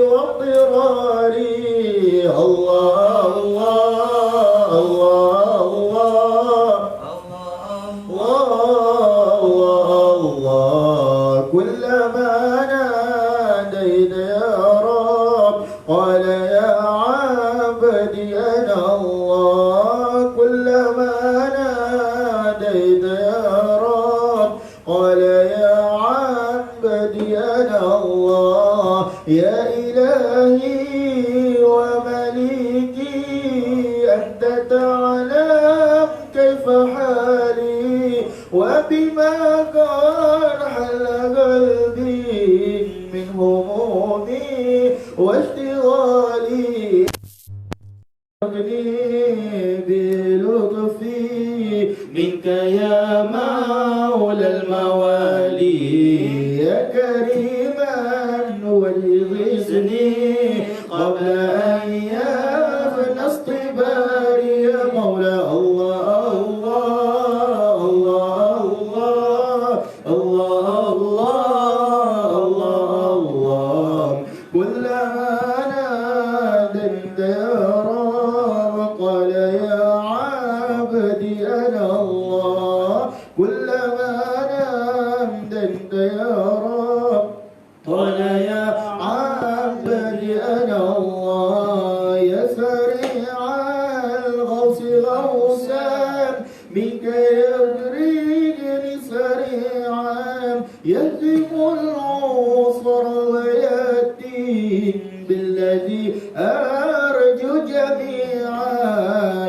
واضطراري الله الله الله الله الله الله كلما نادينا يا رب قال يا عبدي أنا الله كلما نادينا يا رب قال يا عبدي أنا الله يا إلهي ومليكي أنت تعلم كيف حالي وبما كان حل قلبي من همومي واشتغالي بلطفي منك يا مولى الموالي يا كريما ولغزني قبل أن يفنى اصطباري يا مولى الله الله الله الله الله الله كلما ناديت يا رب قال يا عبدي أنا الله كلما ناديت يا رب قال يا عبدي أنا الله يا سريع الغوث غوثا منك يدركني سريعا يهزم العصر ويأتي بالذي أرجو جميعا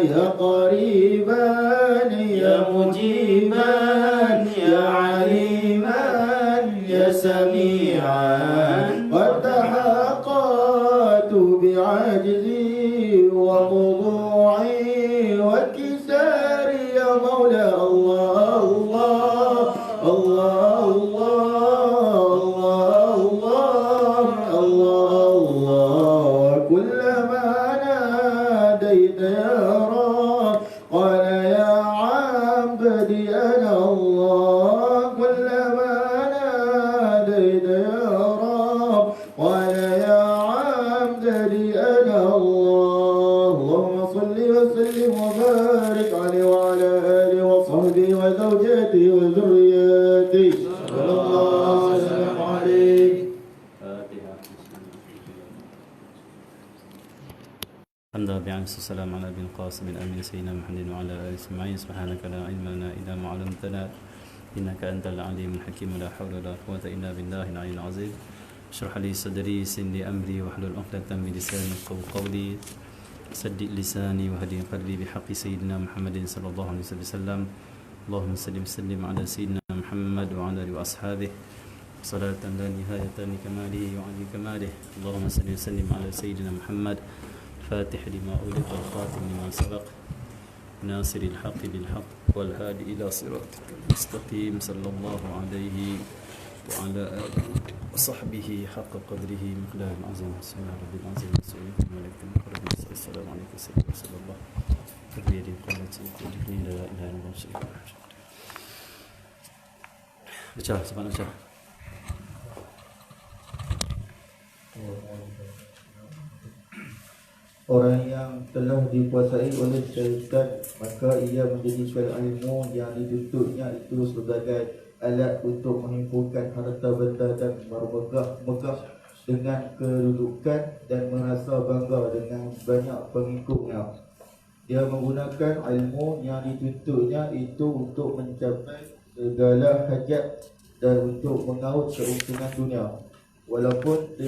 يا قريبا يا مجيبا يا عليما يا سميعا قد تحققت بعجزي وخضوعي وكساري يا مولى الله الله الله الله الله الله كلما ناديت يا رب قال يا عبدي أنا الله كلما ناديت يا رب قال يا عبدي أنا الله اللهم صل وسلم وبارك عليه وعلى آله وصحبه وزوجاته وذرياته صلى الله وسلم عليه. الحمد لله والسلام على ابي القاسم الامين سيدنا محمد وعلى اله اجمعين سبحانك لا علم لنا الا ما علمتنا انك انت العليم الحكيم لا حول ولا قوه الا بالله العلي العظيم اشرح لي صدري يسر لي امري واحلل عقدة من لساني يفقهوا قولي سدد لساني وهدي قلبي بحق سيدنا محمد صلى الله عليه وسلم اللهم صل وسلم على سيدنا محمد وعلى اله واصحابه صلاة لا نهاية لكماله وعلي كماله اللهم صل وسلم على سيدنا محمد فاتح لما أغلق والخاتم لما سبق ناصر الحق بالحق والهادي إلى صراطك المستقيم صلى الله عليه وعلى آله وصحبه حق قدره مقدار العظيم بسم الله رب العظيم وسلم عليكم ورحمة الله السلام عليكم سيدنا رسول الله كبير قولة سيدنا لا إله إلا الله شريك له بشار سبحانه بشار Orang yang telah dikuasai oleh syaitan, maka ia menjadikan ilmu yang dituntutnya itu sebagai alat untuk menghimpunkan harta benda dan megah dengan kedudukan dan merasa bangga dengan banyak pengikutnya. Dia menggunakan ilmu yang dituntutnya itu untuk mencapai segala hajat dan untuk mengaut keuntungan dunia. Walaupun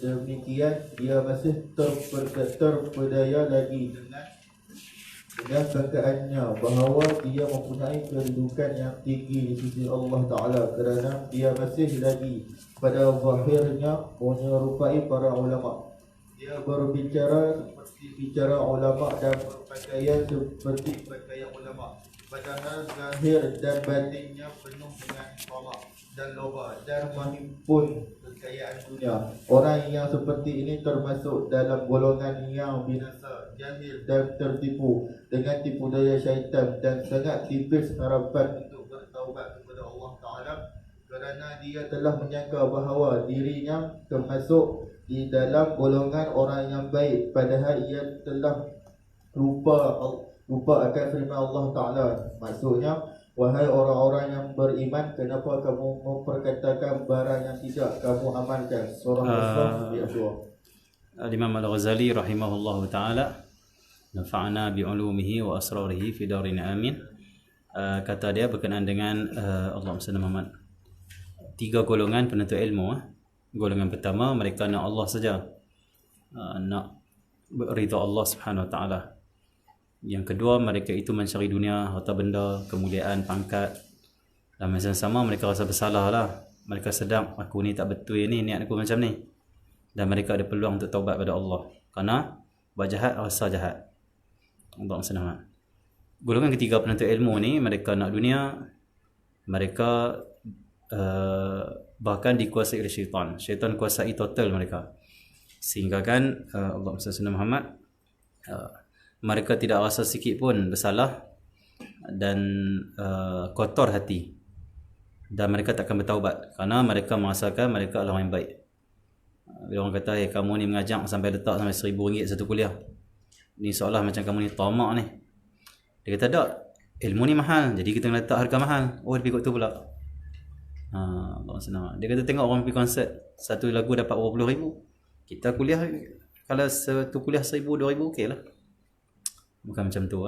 demikian, dia masih terpedaya lagi dengan sangkaannya bahawa dia mempunyai kedudukan yang tinggi di sisi Allah Ta'ala, kerana dia masih lagi pada zahirnya menyerupai para ulama. Dia berbicara seperti bicara ulama dan berpakaian seperti pakaian ulama, padahal zahir dan batinnya penuh dengan tamak dan loba dan menghimpun kekayaan dunia. Orang yang seperti ini termasuk dalam golongan yang binasa, jahil dan tertipu dengan tipu daya syaitan, dan sangat tipis harapan untuk bertaubat kepada Allah Ta'ala, kerana kerana dia telah menyangka bahawa dirinya termasuk di dalam golongan orang yang baik, padahal ia telah lupa akan firman Allah Ta'ala. Maksudnya, wahai orang-orang yang beriman, kenapa kamu memperkatakan barang yang tidak kamu amalkan? Surah Al-Asr ayat 2. Al-Imam Al-Ghazali rahimahullahu ta'ala, nafa'ana bi'ulumihi wa asrarihi fi darin amin. Kata dia berkenaan dengan Allahumma salli Muhammad, 3 golongan penuntut ilmu. Golongan pertama, mereka nak Allah saja, nak ridha Allah Subhanahu wa ta'ala. Yang kedua, mereka itu mencari dunia, harta benda, kemuliaan, pangkat. Dan masa sama mereka rasa bersalah lah. Mereka sedang, aku ni tak betul ni, niat aku macam ni. Dan mereka ada peluang untuk taubat pada Allah. Kerana buat jahat, rasa jahat. Allah SWT. Golongan ketiga penuntut ilmu ni, mereka nak dunia. Mereka bahkan dikuasai oleh syaitan. Syaitan kuasai total mereka. Sehingga kan Allah SWT Muhammad, mereka tidak rasa sikit pun bersalah dan kotor hati, dan mereka takkan bertaubat kerana mereka merasakan mereka adalah orang yang baik. Bila orang kata, kamu ni mengajak sampai letak sampai RM1,000 satu kuliah, ni seolah macam kamu ni tamak ni. Dia kata, tak, ilmu ni mahal, jadi kita kena letak harga mahal. Oh, dia pikir tu pula. Allah senang. Dia kata, tengok orang pergi konsert, satu lagu dapat RM20,000. Kita kuliah, kalau satu kuliah RM1,000, RM2,000 okey lah. Bukan macam tu.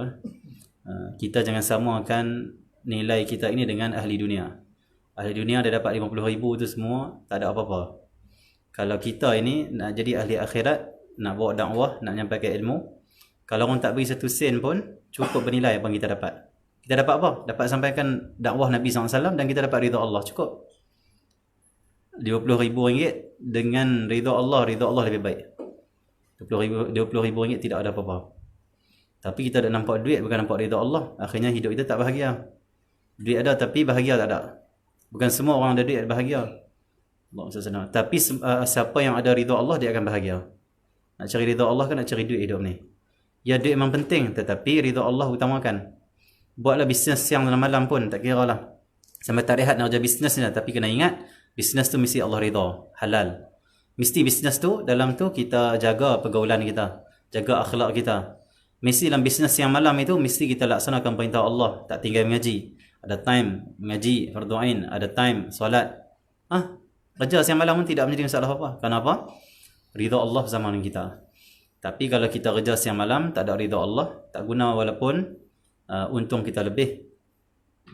Kita jangan samakan nilai kita ini dengan ahli dunia. Ahli dunia dia dapat RM50,000 tu semua, tak ada apa-apa. Kalau kita ini nak jadi ahli akhirat, nak bawa dakwah, nak nyampaikan ilmu, kalau orang tak beri 1 sen pun, cukup bernilai apa yang kita dapat. Kita dapat apa? Dapat sampaikan dakwah Nabi SAW dan kita dapat ridha Allah. Cukup. RM20,000 dengan ridha Allah lebih baik. RM20,000 tidak ada apa-apa. Tapi kita dah nampak duit, bukan nampak ridha Allah. Akhirnya hidup kita tak bahagia. Duit ada tapi bahagia tak ada. Bukan semua orang ada duit bahagia. Allah SWT. Tapi siapa yang ada ridha Allah, dia akan bahagia. Nak cari ridha Allah kan nak cari duit hidup ni. Ya, duit memang penting, tetapi ridha Allah utamakan. Buatlah bisnes siang dan malam pun, tak kira lah. Sampai tak rehat nak kerja bisnes ni lah. Tapi kena ingat, bisnes tu mesti Allah ridha, halal. Mesti bisnes tu, dalam tu kita jaga pergaulan kita, jaga akhlak kita. Mesti dalam bisnes siang malam itu, mesti kita laksanakan perintah Allah, tak tinggal mengaji. Ada time mengaji, fardu ain, ada time solat. Kerja siang malam pun tidak menjadi masalah apa. Kenapa? Ridha Allah bersama dengan kita. Tapi kalau kita kerja siang malam, tak ada ridha Allah, tak guna walaupun untung kita lebih.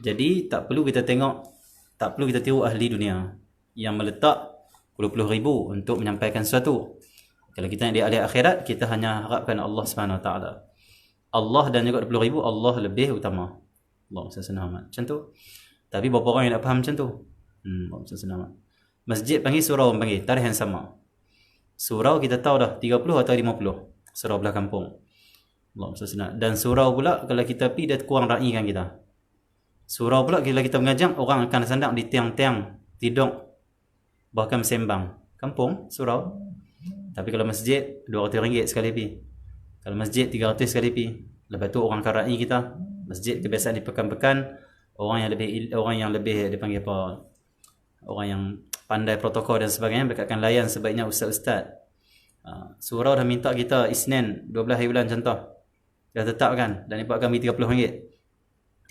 Jadi tak perlu kita tengok, tak perlu kita tiru ahli dunia yang meletak puluh-puluh ribu untuk menyampaikan sesuatu. Kalau kita nak di ahli akhirat, kita hanya harapkan Allah SWT. Allah dan juga 20,000, Allah lebih utama. Allah SWT. Macam tu. Tapi berapa orang yang nak faham macam tu? Allah SWT. Masjid panggil, surau panggil, tarikh yang sama. Surau kita tahu dah 30 atau 50 surau belah kampung. Allah SWT. Dan surau pula kalau kita pergi, dia kurang ra'i kan kita. Surau pula bila kita mengajak, orang akan sandang di tiang-tiang, tidur, bahkan sembang. Kampung, surau. Tapi kalau masjid, RM200 sekali pergi. Kalau masjid, RM300 sekali pergi. Lepas tu orang akan ra'i kita. Masjid kebiasaan di pekan-pekan, orang yang lebih dipanggil apa? Orang yang pandai protokol dan sebagainya, mereka akan layan sebaiknya ustaz-ustaz. Surau dah minta kita Isnin 12 hari bulan contoh, dah tetapkan, dan ibu akan bagi RM30.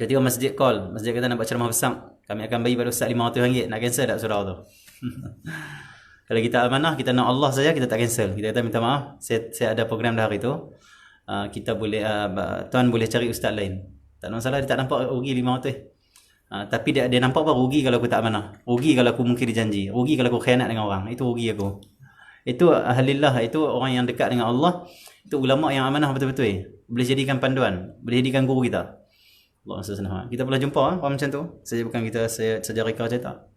Jadi masjid call, masjid kata nak buat ceramah besar, kami akan bagi pada ustaz RM500. Nak cancel tak surau tu? Kalau kita amanah, kita nak Allah saja, kita tak cancel. Kita kata minta maaf, saya ada program dah hari tu, kita boleh tuan boleh cari ustaz lain. Tak ada masalah, dia tak nampak rugi RM500. Tapi dia nampak apa? Rugi kalau aku tak amanah, rugi kalau aku mungkir janji, rugi kalau aku khianat dengan orang. Itu rugi aku. Itu ahlillah, itu orang yang dekat dengan Allah, itu ulama yang amanah betul-betul. Boleh jadikan panduan, boleh jadikan guru kita. Allah SWT. Kita pernah jumpa orang macam tu. Saya bukan kita saja reka cerita.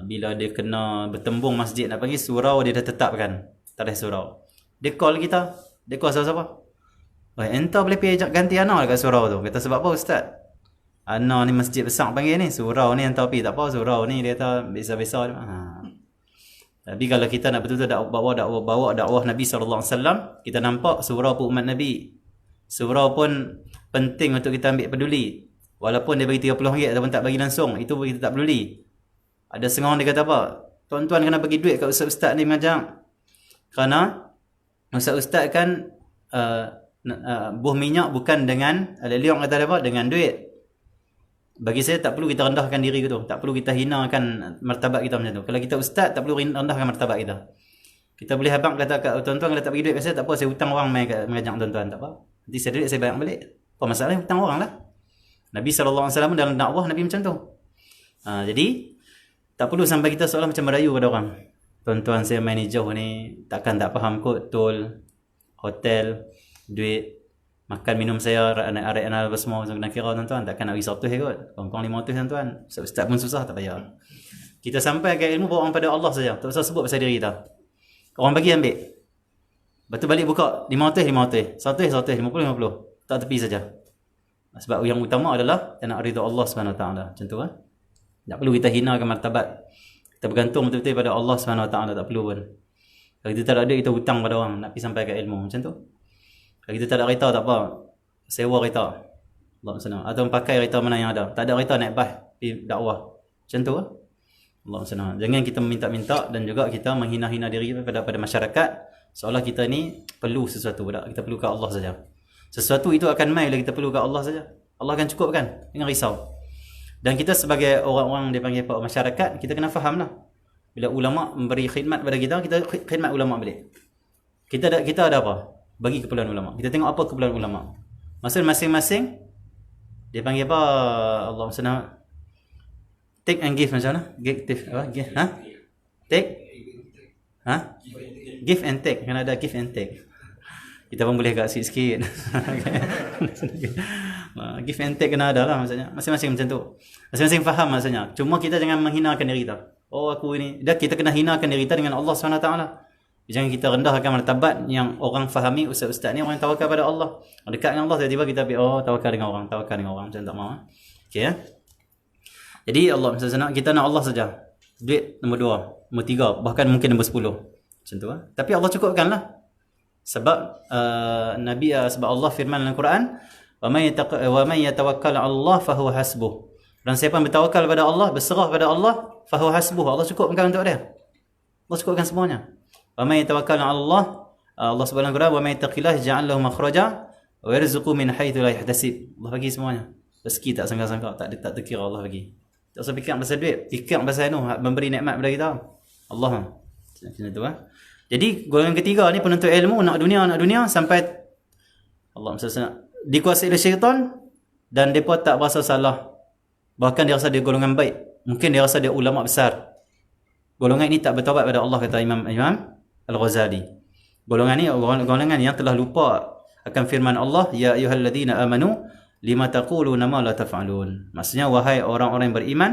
Bila dia kena bertembung masjid nak panggil, surau dia dah tetapkan tarikh surau. Dia call kita. Dia call siapa-siapa. Entah boleh pergi ajak ganti anak dekat surau tu. Kata sebab apa ustaz? Anak ni masjid besar panggil ni, surau ni entah pergi. Tak apa, surau ni dia kata biasa-biasa. Tapi kalau kita nak betul-betul bawa dakwah Nabi SAW, kita nampak surau pun umat Nabi. Surau pun penting untuk kita ambil peduli. Walaupun dia bagi RM30 ataupun tak bagi langsung, itu kita tak peduli. Ada setengah orang dia kata apa? Tuan-tuan kena bagi duit kat ustaz-ustaz ni mengajar. Kerana ustaz-ustaz kan buah minyak bukan dengan liang kata apa? Dengan duit. Bagi saya tak perlu kita rendahkan diri kita. Tak perlu kita hinakan martabat kita macam tu. Kalau kita ustaz tak perlu rendahkan martabat kita. Kita boleh abang kata kat tuan-tuan kalau tak bagi duit kat saya tak apa, saya hutang orang main mengajak tuan-tuan, tak apa. Nanti saya duit saya bayar balik. Apa masalah hutang orang lah. Nabi SAW dalam dakwah Nabi macam tu. Jadi tak perlu sampai kita seolah macam merayu pada orang. Tuan-tuan saya main jauh ni takkan tak faham kot tol, hotel, duit, makan minum saya arak apa semua nak kira tuan-tuan takkan nak bagi 100 kot. Kongkong 500 tuan-tuan. Ustaz pun susah tak payah. Kita sampai ke ilmu bawa orang pada Allah saja. Tak usah sebut pasal diri kita. Orang bagi ambil. Lepas tu balik buka 500, 100, 50. Tak tepi saja. Sebab yang utama adalah kita nak ridha Allah SWT. Macam tu kan. Tak perlu kita hinakan martabat. Kita bergantung betul-betul pada Allah SWT. Tak perlu pun. Kalau kita tak ada duit, kita hutang pada orang. Nak pergi sampai ke ilmu. Macam tu. Kalau kita tak ada kereta, tak apa. Sewa kereta. Allah SWT. Atau pakai kereta mana yang ada. Tak ada kereta, naik bas. Pergi dakwah. Macam tu kan. Allah SWT. Jangan kita meminta-minta dan juga kita menghina-hina diri pada masyarakat seolah kita ni perlu sesuatu. Tak? Kita perlu ke Allah saja. Sesuatu itu akan mai bila kita perlu ke Allah saja. Allah akan cukupkan. Jangan risau. Dan kita sebagai orang-orang dipanggil masyarakat, kita kena faham lah. Bila ulama memberi khidmat pada kita, kita khidmat ulama balik. Kita ada apa? Bagi keperluan ulama. Kita tengok apa keperluan ulama. Masa masing-masing dia panggil apa? Allah SWT. Take and give macam mana? Give ha? Take? Ha? Give and take. Kan ada give and take. Kita pun boleh agak sikit-sikit. Give and take kena ada lah maksudnya. Masing-masing macam tu. Masing-masing faham maksudnya. Cuma kita jangan menghinakan diri kita. Oh aku ini. Dan kita kena hinakan diri kita dengan Allah SWT. Jangan kita rendahkan martabat yang orang fahami ustaz-ustaz ni orang yang tawakal pada Allah. Dekat dengan Allah tiba-tiba kita tawakal dengan orang. Tawakal dengan orang. Macam tak mahu. Okay ya. Jadi Allah SWT, kita nak Allah saja. Duit nombor 2, nombor 3, bahkan mungkin nombor 10. Macam tu. Tapi Allah cukupkanlah. Sebab sebab Allah firman dalam Quran, "Wa may yatawakkal 'ala Allah fahuwa hasbuh." Dan siapa yang bertawakal pada Allah, berserah pada Allah, fahuwa hasbuh. Allah cukupkan untuk dia. Allah cukupkan semuanya. "Wa may yatawakkal 'ala Allah", Allah sebut dalam Quran, "Wa may yattaqillaha yaj'al lahu makhraja wa yarzuqhu min haitsu la yahtasib." Allah bagi semuanya. Rezeki tak sangka-sangka, tak terkira Allah bagi. Tak usah fikir pasal duit, fikir pasal memberi nikmat pada kita. Allah. Macam tu kan. Jadi golongan ketiga ni penuntut ilmu nak dunia sampai Allah SWT dikuasai oleh syaitan dan depa tak berasa salah. Bahkan dia rasa dia golongan baik. Mungkin dia rasa dia ulama besar. Golongan ini tak bertaubat pada Allah kata Imam Al-Ghazali. Golongan yang telah lupa akan firman Allah, ya ayyuhalladzina amanu lima taquluna ma la taf'alun. Maksudnya wahai orang-orang yang beriman,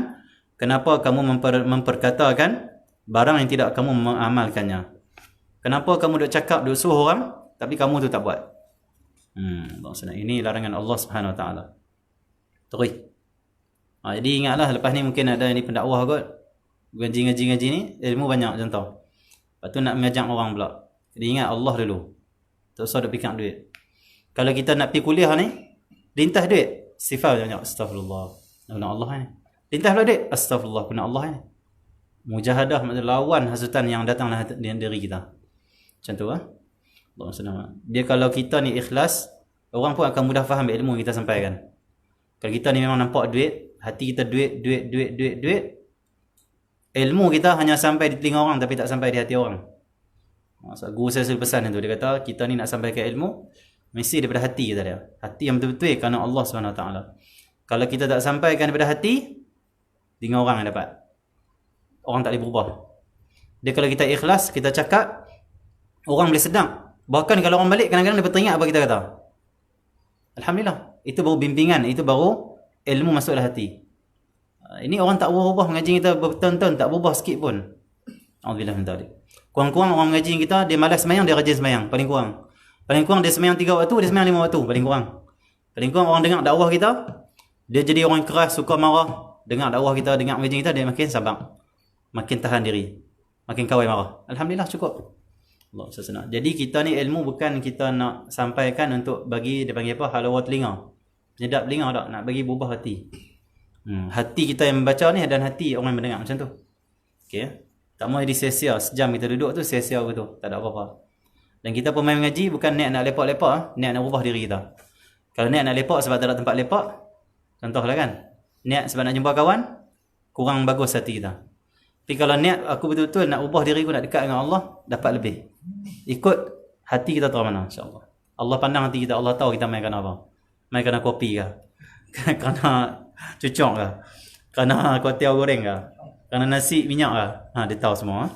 kenapa kamu memperkatakan barang yang tidak kamu mengamalkannya? Kenapa kamu duk cakap, duk suruh orang tapi kamu tu tak buat? Maksudnya ini larangan Allah Subhanahu Wa Taala. Terus. Jadi ingatlah lepas ni mungkin ada ni pendakwah kot. Ngaji ni ilmu banyak contoh. Lepas tu nak mengajak orang pula. Jadi ingat Allah dulu. Tak usah duk fikir duit. Kalau kita nak pergi kuliah ni lintas duit, sifat banyak. Astagfirullah. Guna Allah ni. Lintas pula duit. Astagfirullah. Guna Allah ni. Mujahadah maksudnya lawan hasutan yang datang dalam diri kita. Macam tu lah. Allah SWT. Dia kalau kita ni ikhlas, orang pun akan mudah faham ilmu yang kita sampaikan. Kalau kita ni memang nampak duit, hati kita duit. Ilmu kita hanya sampai di telinga orang tapi tak sampai di hati orang. Maksud guru saya selalu pesan itu. Dia kata kita ni nak sampai ke ilmu mesti daripada hati kita dia. Hati yang betul-betul kerana Allah SWT. Kalau kita tak sampaikan daripada hati, tinggal orang yang dapat. Orang tak boleh berubah. Dia kalau kita ikhlas, kita cakap, orang boleh sedang. Bahkan kalau orang balik, kadang-kadang dia teringat apa kita kata. Alhamdulillah. Itu baru bimbingan. Itu baru ilmu masuk dalam hati. Ini orang tak berubah mengaji kita bertahun-tahun, tak berubah sikit pun. Alhamdulillah minta dia. Kurang-kurang orang mengaji kita, dia malas semayang, dia rajin semayang. Paling kurang dia semayang 3 waktu, dia semayang 5 waktu. Paling kurang orang dengar dakwah kita, dia jadi orang keras, suka marah. Dengar dakwah kita, dengar mengaji kita, dia makin sabar. Makin tahan diri. Makin kawai marah. Alhamdulillah cukup. Allah SWT. Jadi kita ni ilmu bukan kita nak sampaikan untuk bagi, dia panggil apa, halawat telinga. Penyedap telinga tak, nak bagi berubah hati. Hati kita yang membaca ni dan hati orang yang mendengar macam tu. Okey. Tak mau jadi sia-sia. Sejam kita duduk tu sia-sia betul. Tak ada apa-apa. Dan kita pun main mengaji bukan niat nak lepak-lepak, niat nak ubah diri kita. Kalau niat nak lepak sebab tak ada tempat lepak, contohlah kan. Niat sebab nak jumpa kawan, kurang bagus hati kita. Tapi kalau niat aku betul-betul nak ubah diri aku, nak dekat dengan Allah, dapat lebih. Ikut hati kita tahu mana, insya-Allah. Allah pandang hati kita, Allah tahu kita mainkan apa. Mainkan kopi ke? Kerana cucuk ke? Kerana kuatiau goreng ke? Kerana nasi minyak ke? Dia tahu semua.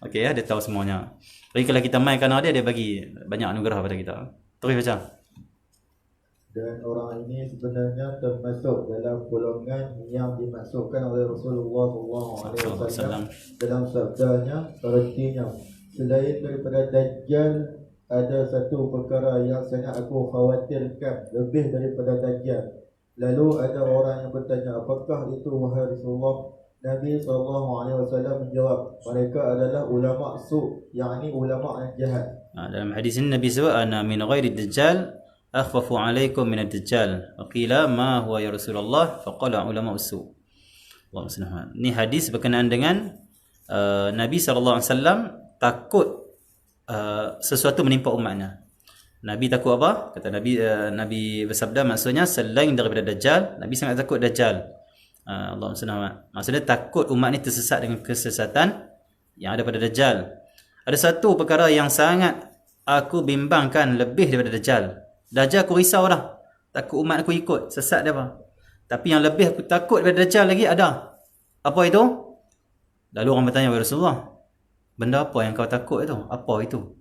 Okey dia tahu semuanya. Jadi kalau kita main kerana dia bagi banyak anugerah pada kita. Terus baca. Dan orang ini sebenarnya termasuk dalam golongan yang dimasukkan oleh Rasulullah SAW dalam sabdanya, artinya selain daripada Dajjal ada satu perkara yang sangat aku khawatirkan lebih daripada Dajjal. Lalu ada orang yang bertanya, apakah itu wahai Rasulullah? Nabi SAW menjawab, mereka adalah ulama su', yakni ulama yang jahat. Dalam hadis ini Nabi sebut, ana min ghairi dajjal akhwafu alaikum min ad-dajjal. Qila ma huwa ya Rasulullah? Faqala ulama su'. Allahumma salli alaihi. Ini hadis berkenaan dengan Nabi SAW takut sesuatu menimpa umatnya. Nabi takut apa? Kata Nabi, Nabi bersabda maksudnya selain daripada Dajjal, Nabi sangat takut Dajjal. Allahumma salli alaihi. Maksudnya takut umat ni tersesat dengan kesesatan yang ada pada Dajjal. Ada satu perkara yang sangat aku bimbangkan lebih daripada Dajjal. Dajjal aku risau dah. Takut umat aku ikut, sesat dia apa. Tapi yang lebih aku takut daripada Dajjal lagi ada. Apa itu? Lalu orang bertanya, wahai Rasulullah, benda apa yang kau takut itu? Apa itu?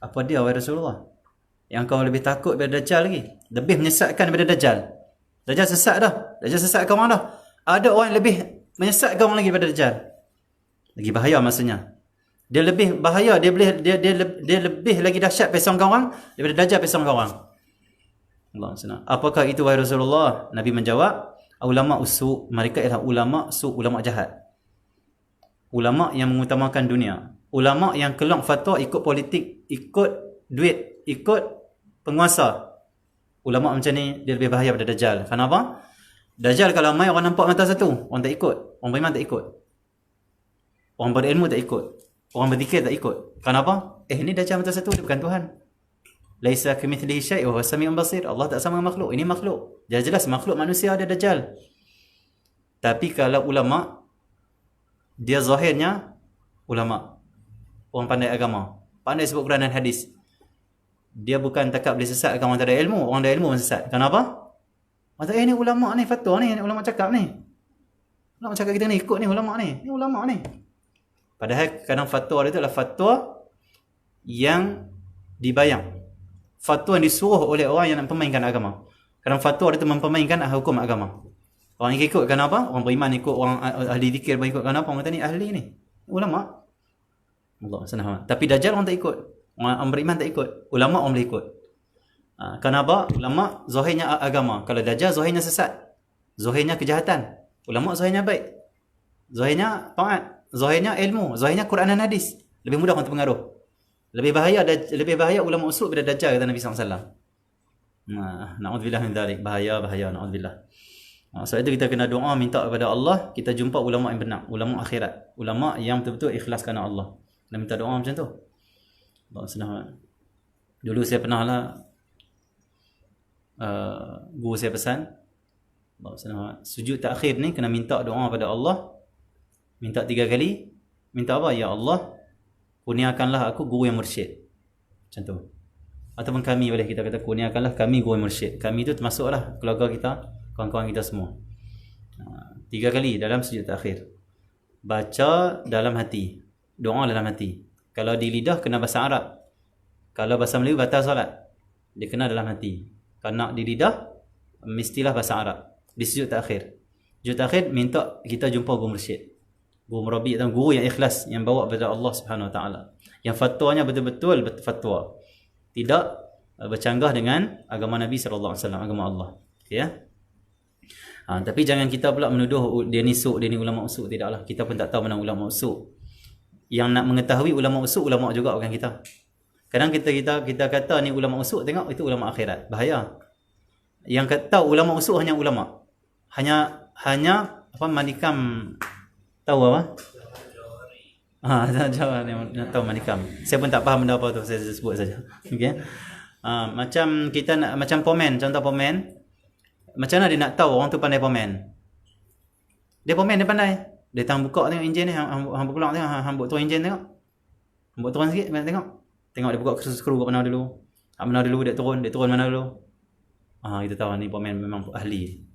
Apa dia wahai Rasulullah? Yang kau lebih takut daripada Dajjal lagi? Lebih menyesatkan daripada Dajjal. Dajjal sesat dah. Dajjal sesat kau orang dah. Ada orang yang lebih menyesatkan orang lagi daripada Dajjal. Lagi bahaya maksudnya. Dia lebih bahaya, dia lebih lagi dahsyat pesong kau orang daripada Dajjal pesong kau orang. Allah SWT. Apakah itu wahai Rasulullah? Nabi menjawab, ulama usu', mereka ialah ulama su', ulama jahat. Ulama yang mengutamakan dunia. Ulama yang kelong fatwa ikut politik, ikut duit, ikut penguasa. Ulama macam ni dia lebih bahaya daripada Dajjal. Kenapa? Dajjal kalau mai orang nampak mata satu, orang tak ikut. Orang beriman tak ikut. Orang berilmu tak ikut. Orang berzikir tak ikut. Kenapa? Ni Dajjal mata satu, dia bukan Tuhan. Laisa kamitslihi syai' wa huwas samiul basir. Allah tak sama makhluk. Ini makhluk. Jelas makhluk manusia ada Dajjal. Tapi kalau ulama, dia zahirnya ulama. Orang pandai agama. Pandai sebut Quran dan hadis. Dia bukan takap boleh sesatkan orang tak ada ilmu. Orang ada ilmu pun sesat. Kenapa? Mata ni ulama ni, fatwa ni, ulama cakap ni. Ulama cakap kita ni, ikut ni ulama ni. Ni ulama ni. Padahal kadang fatwa dia tu adalah fatwa yang dibayang. Fatwa yang disuruh oleh orang yang nak pemainkan agama. Kadang fatwa dia tu mempermainkan hukum agama. Orang yang ikut kenapa? Orang beriman ikut, orang ahli zikir pun ikut kenapa? Orang kata ni ahli ni. Ulama. Allah SWT. Tapi Dajjal orang tak ikut. Orang beriman tak ikut. Ulama orang boleh ikut. Kenapa? Ulama zahirnya agama. Kalau Dajjal zahirnya sesat. Zahirnya kejahatan. Ulama zahirnya baik. Zahirnya taat. Zahirnya ilmu. Zahirnya Quran dan hadis. Lebih mudah orang terpengaruh. Lebih bahaya ulama usul daripada Dajjal kata Nabi SAW. Na'udzubillah min dzalik. Bahaya na'udzubillah. Sebab itu kita kena doa minta kepada Allah kita jumpa ulama yang benar, ulama akhirat, ulama yang betul-betul ikhlas kerana Allah. Kena minta doa macam tu. Allah SWT. Dulu saya pernah lah guru saya pesan Allah SWT, sujud takhir ni kena minta doa pada Allah. Minta 3 kali. Minta apa? Ya Allah, kurniakanlah aku guru yang mursyid. Macam tu. Ataupun kami boleh kita kata kurniakanlah kami guru yang mursyid. Kami tu termasuklah keluarga kita, kawan-kawan kita semua. 3 kali dalam sujud takhir. Baca dalam hati. Doa dalam hati. Kalau di lidah kena bahasa Arab. Kalau bahasa Melayu batal solat. Dia kena dalam hati. Kalau di lidah mestilah bahasa Arab. Di sujud takhir. Sujud takhir minta kita jumpa guru mursyid. Guru murabi atau guru yang ikhlas, yang bawa kepada Allah Subhanahu Wa Taala. Yang fatwanya betul-betul fatwa. Tidak bercanggah dengan agama Nabi sallallahu alaihi wasallam, agama Allah. Okey ya. Tapi jangan kita pula menuduh dia ni usuk, dia ni ulama usuk. Tidaklah. Kita pun tak tahu mana ulama usuk. Yang nak mengetahui ulama usuk, ulama juga bukan kita. Kadang kita kata ni ulama usuk, tengok itu ulama akhirat. Bahaya. Yang kata ulama usuk hanya ulama. Hanya apa malikam Tahu apa? Jawab nak tahu manikam. Saya pun tak faham benda apa tu, saya sebut saja. Okey. Macam kita nak, macam pomen, contoh pomen. Macam mana dia nak tahu orang tu pandai pomen? Dia pomen dia pandai. Dia tang buka tengok enjin ni, hang berkeluar tengok, hang buat turun enjin tengok. Hang buat turun sikit, tengok. Tengok dia buka skru kat mana dulu. Kat mana dulu dia turun mana dulu. Kita tahu ni pomen memang ahli.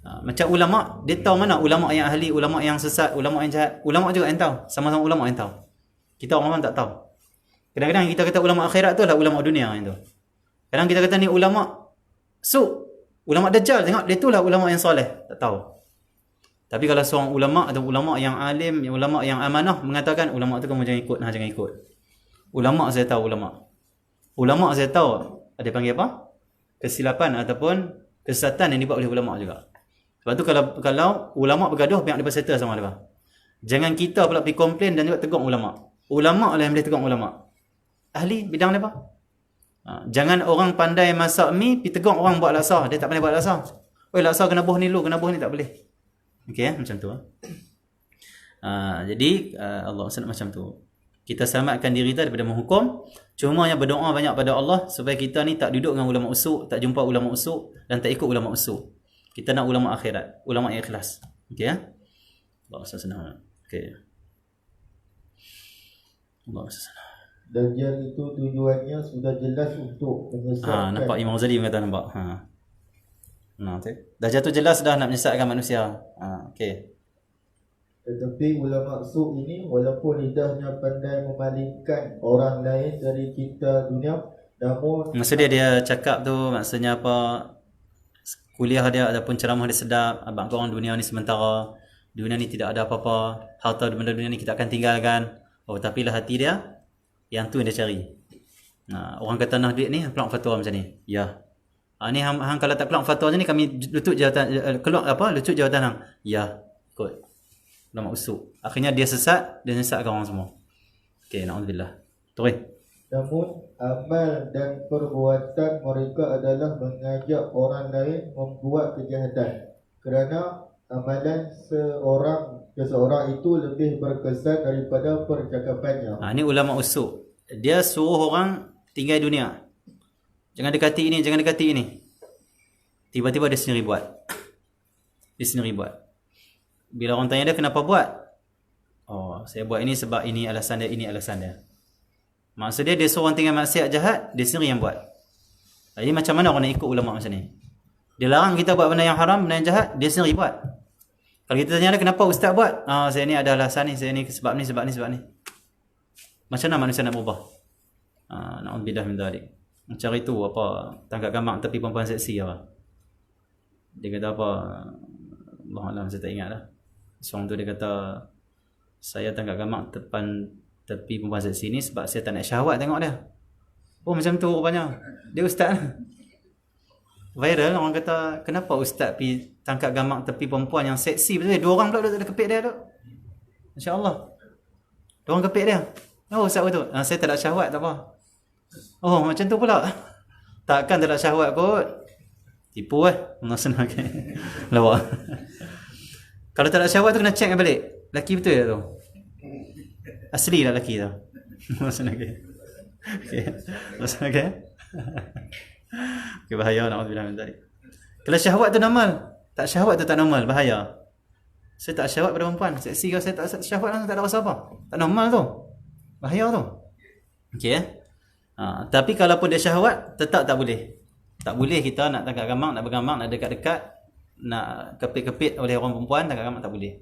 Macam ulama, dia tahu mana ulama yang ahli, ulama yang sesat, ulama yang jahat. Ulama juga yang tahu, sama-sama ulama yang tahu. Kita orang tak tahu. Kadang-kadang kita kata ulama akhirat tu adalah ulama dunia yang tu. Kadang kita kata ni ulama ulama dajjal, tengok dia tu lah ulama yang soleh, tak tahu. Tapi kalau seorang ulama atau ulama yang alim, ulama yang amanah mengatakan ulama tu kamu jangan ikut, jangan ikut. Ulama saya tahu ulama. Ulama saya tahu ada panggil apa? Kesilapan ataupun kesesatan yang dibuat oleh ulama juga. Sebab tu kalau ulama bergaduh, biar mereka settle sama mereka. Jangan kita pula pergi komplain dan juga tegur ulama. Ulama lah yang boleh tegur ulama. Ahli bidang mereka. Jangan orang pandai masak mi pergi tegur orang buat laksa, dia tak pandai buat laksa. Oi, laksa kena buh ni dulu, kena buh ni tak boleh. Okey, macam tu. Jadi Allah SWT macam tu. Kita selamatkan diri kita daripada menghukum. Cuma yang berdoa banyak pada Allah supaya kita ni tak duduk dengan ulama usuk, tak jumpa ulama usuk dan tak ikut ulama usuk. Kita nak ulama akhirat, ulama yang ikhlas. Okey ya? Allah SWT. Okey. Allah SWT. Dajjal itu tujuannya sudah jelas untuk menyesatkan. Nampak Imam Ghazali kata nampak. Dajjal tu jelas dah nak menyesatkan manusia. Okey. Tetapi ulama su ini walaupun lidahnya pandai memalingkan orang lain dari kita dunia, namun maksudnya dia cakap tu maksudnya apa? Kuliah dia ataupun ceramah dia sedap. Abang korang dunia ni sementara. Dunia ni tidak ada apa-apa. Harta benda dunia ni kita akan tinggalkan. Tapi lah hati dia yang tu yang dia cari. Orang kata nah duit ni keluar fatwa macam ni. Ya. Ni hang kalau tak keluar fatwa macam ni kami lutut jawatan lutut jawatan hang. Ya. Ikut. Ulama usuk. Akhirnya dia sesat, dia sesatkan orang semua. Okey, naudzubillah. Terus. namun amal dan perbuatan mereka adalah mengajak orang lain membuat kejahatan, kerana amalan seseorang itu lebih berkesan daripada percakapannya. Ini ulama usuk. Dia suruh orang tinggal dunia. Jangan dekati ini, jangan dekati ini. Tiba-tiba dia sendiri buat. Dia sendiri buat. Bila orang tanya dia kenapa buat? Saya buat ini sebab ini alasan dia, ini alasan dia. Maksudnya dia suruh orang tinggal maksiat jahat, dia sendiri yang buat. Jadi macam mana orang nak ikut ulama macam ni? Dia larang kita buat benda yang haram, benda yang jahat, dia sendiri buat. Kalau kita tanya dia kenapa ustaz buat? Saya ni ada alasan ni, saya ni sebab ni, sebab ni, sebab ni. Macam mana manusia nak berubah? Na'udzubillah min dzalik. Macam itu apa? Tangkap gambar tepi perempuan seksi apa? Dia kata apa? Allah Alam, saya tak ingat lah. Seorang tu dia kata, saya tangkap gambar tepi perempuan seksi ni sebab saya tak nak syahwat tengok dia. Macam tu rupanya. Dia ustaz. Viral, orang kata, kenapa ustaz pergi tangkap gambar tepi perempuan yang seksi? Betul, dua orang pula duduk kepit dia tu. Masya Allah. Dua orang kepit dia. Ustaz betul. Saya tak nak syahwat, tak apa. Macam tu pula. Takkan tak nak syahwat kot. Tipu Allah senang. Lawak. Kalau tak nak syahwat tu kena check balik. Laki betul tak tu? Asli lah laki tu. Allah senang. Okay. Allah senang. Okay, bahaya, na'udzubillah min dzalik. Kalau syahwat tu normal, tak syahwat tu tak normal, bahaya. Saya tak syahwat pada perempuan, seksi kalau saya tak syahwat tak ada rasa apa. Tak normal tu. Bahaya tu. Okey tapi kalau pun dia syahwat, tetap tak boleh. Tak boleh kita nak tangkap gambar, nak bergambar, nak dekat-dekat, nak kepit-kepit oleh orang perempuan, tangkap gambar tak boleh.